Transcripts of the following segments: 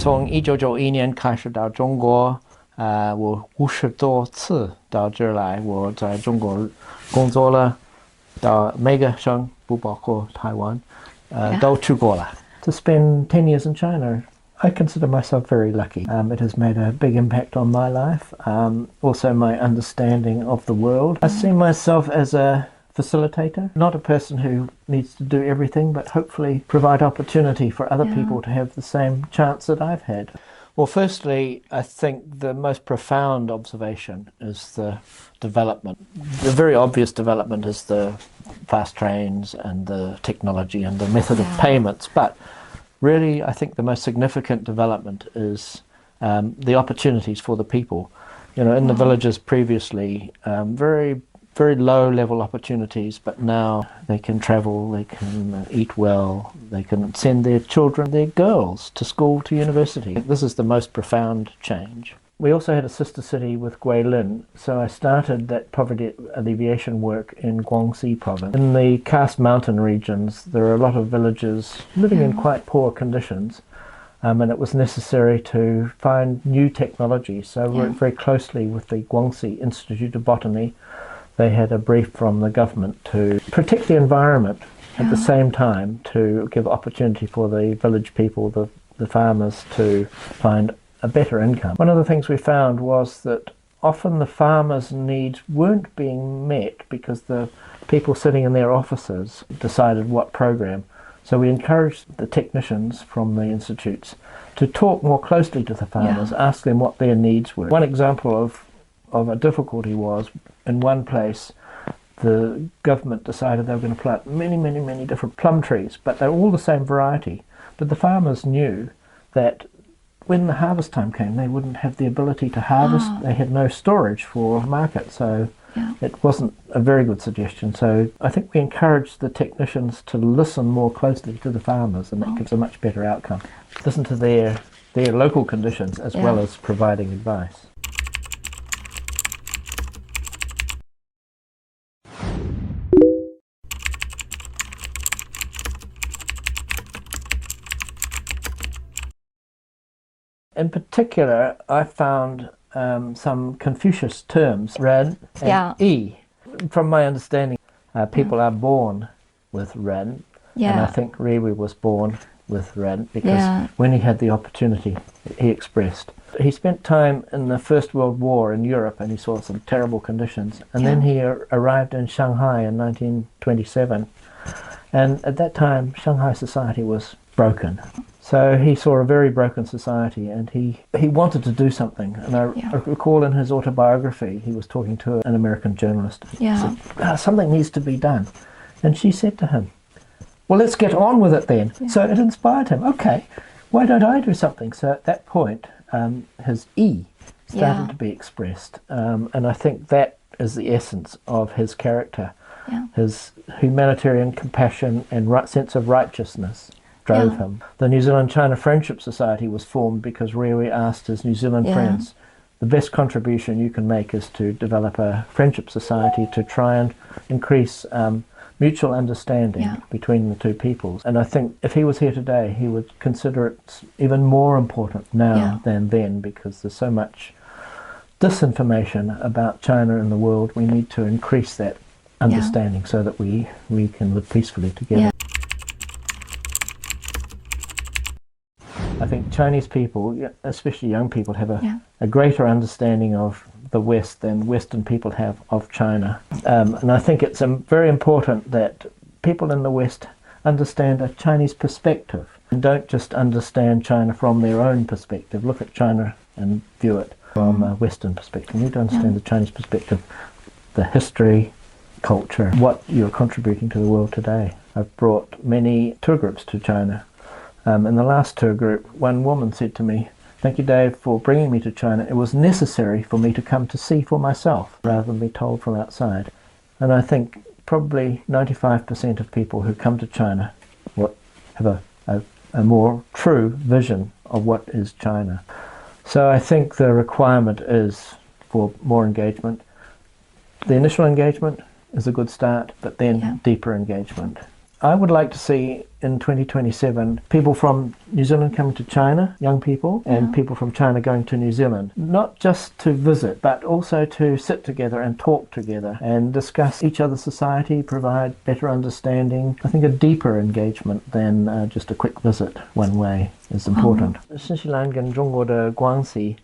从1991年开始到中国，我50多次到这儿来。我在中国工作了，到每个省不包括台湾，都去过了。To spend 10 years in China, I consider myself very lucky. It has made a big impact on my life, also my understanding of the world. I see myself as a facilitator, not a person who needs to do everything, but hopefully provide opportunity for other people to have the same chance that I've had. Well, firstly, I think the most profound observation is the development. The very obvious development is the fast trains and the technology and the method of payments, but really I think the most significant development is the opportunities for the people. You know, in the villages previously, very low level opportunities, but now they can travel, they can eat well, they can send their children, their girls, to school, to university. This is the most profound change. We also had a sister city with Guilin, so I started that poverty alleviation work in Guangxi province. In the Karst Mountain regions, there are a lot of villages living in quite poor conditions, and it was necessary to find new technology. So I worked very closely with the Guangxi Institute of Botany. They had a brief from the government to protect the environment at the same time to give opportunity for the village people, the farmers, to find a better income. One of the things we found was that often the farmers' needs weren't being met because the people sitting in their offices decided what program. So we encouraged the technicians from the institutes to talk more closely to the farmers, ask them what their needs were. One example of a difficulty was, in one place, the government decided they were going to plant many different plum trees, but they're all the same variety. But the farmers knew that when the harvest time came, they wouldn't have the ability to harvest. They had no storage for market, so it wasn't a very good suggestion. So I think we encouraged the technicians to listen more closely to the farmers, and that gives a much better outcome. Listen to their local conditions as well as providing advice. In particular, I found some Confucius terms, ren and yi. From my understanding, people are born with ren, and I think Rewi was born with ren because when he had the opportunity, he expressed. He spent time in the First World War in Europe, and he saw some terrible conditions, and then he arrived in Shanghai in 1927, and at that time Shanghai society was broken. So he saw a very broken society, and he wanted to do something. And I recall in his autobiography, he was talking to an American journalist. He said, something needs to be done. And she said to him, well, let's get on with it then. So it inspired him. Okay, why don't I do something? So at that point, his E started to be expressed. And I think that is the essence of his character. His humanitarian compassion and sense of righteousness drove him. The New Zealand-China Friendship Society was formed because Rewi asked his New Zealand friends, the best contribution you can make is to develop a friendship society to try and increase mutual understanding between the two peoples. And I think if he was here today, he would consider it even more important now than then, because there's so much disinformation about China in the world. We need to increase that understanding so that we can live peacefully together. I think Chinese people, especially young people, have a greater understanding of the West than Western people have of China. And I think it's very important that people in the West understand a Chinese perspective and don't just understand China from their own perspective. Look at China and view it from a Western perspective. You need to understand the Chinese perspective, the history, culture, what you're contributing to the world today. I've brought many tour groups to China. In the last tour group, one woman said to me, "Thank you, Dave, for bringing me to China. It was necessary for me to come to see for myself rather than be told from outside." And I think probably 95% of people who come to China have a more true vision of what is China. So I think the requirement is for more engagement. The initial engagement is a good start, but then deeper engagement. I would like to see in 2027 people from New Zealand coming to China, young people, and people from China going to New Zealand, not just to visit, but also to sit together and talk together and discuss each other's society, provide better understanding. I think a deeper engagement than just a quick visit one way is important. 新西兰跟中国的关系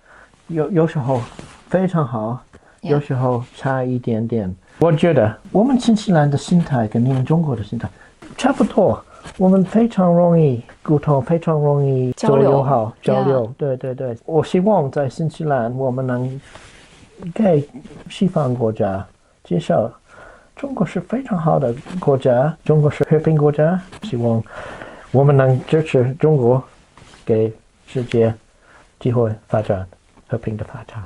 有时候非常好，有时候差一点点。我觉得我们新西兰的心态跟你们中国的心态差不多，我们非常容易沟通，非常容易做友好交流。对对对，我希望在新西兰我们能给西方国家介绍中国是非常好的国家，中国是和平国家，希望我们能支持中国给世界机会发展，和平的发展。